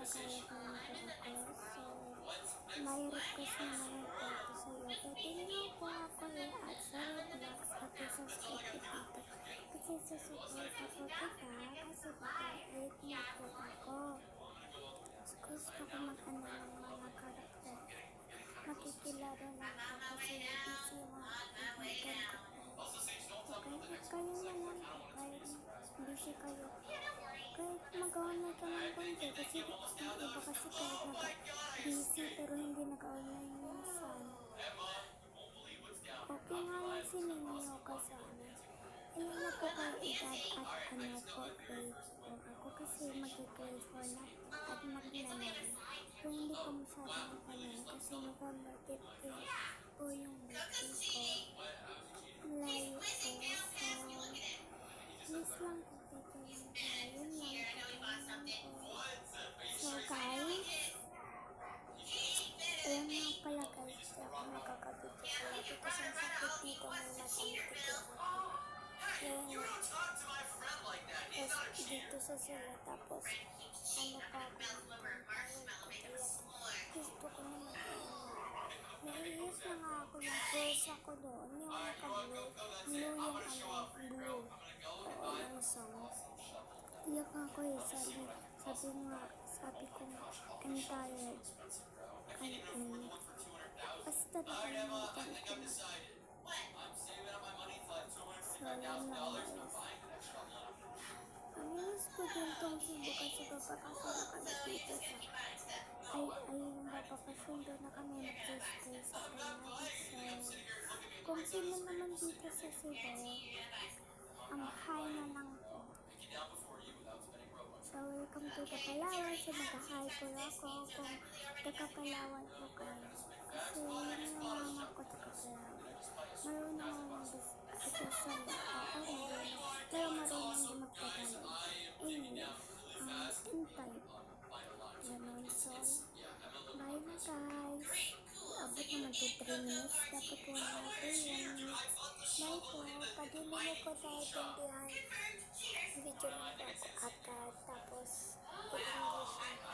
magkakalat naman po ako. So, may request naman po ako sa iyo. Pwede niyo po ako i-add sa Roblox at i-subscribe ko dito. Kasi susupport ako kita kasi baka 8 na po ako. Gusto ko mag-ano ng mga karakter. Makikilaro na ako kasi busy yung mga kaibigan ko po. Okay, kayo naman po, kahit busy kayo. Kahit mag-online ka ng konti kasi yung iba kasi kahit naka-busy pero hindi naka-online minsan. Okay nga lang si Ninyo kasama. Ilan na po kayo edad at ano po grade po? Ako kasi mag-grade 4 na at mag-9. Pero hindi ko masyadong ano kasi November 15 po yung birthday ko. Malayo po. So, miss lang po dito lang po. Yun lang po. So guys, ayan nga pala guys, di ako nakakabidyo palagi kasi ang sakit dito may matamitik ako. Ayan, tapos dito sa sila, tapos ano pa gusto ko naman naiiyak na nga ako yung first ako doon, yung naka-blue, blue yung ano, blue, oo, yung song. Iyak ako eh, sabi ko, I'm tired, basta nakalimutan ko na. So, yun lang guys. Ang miss ko din tong Cebu kasi papakasyon kami dito sa papapasyon doon na kami mag-stay sa Palawan. So, kung sino naman dito sa Cebu, hi na lang po. So, welcome to the Palawan. So, mag-hi po ako kung taga-Palawan po kayo. Kasi yung mama ko taga-Palawan. Marunong ako mag-isasal. Ako marunong. Pero marunong din magtagalog. English. Tintay. Ganon. So, bye na guys. Abot naman to 3 minutes. Dapat 1 natin. 1 minute. Bye po. Padili mo po tayo behind video lang po ako agad. Tapos, English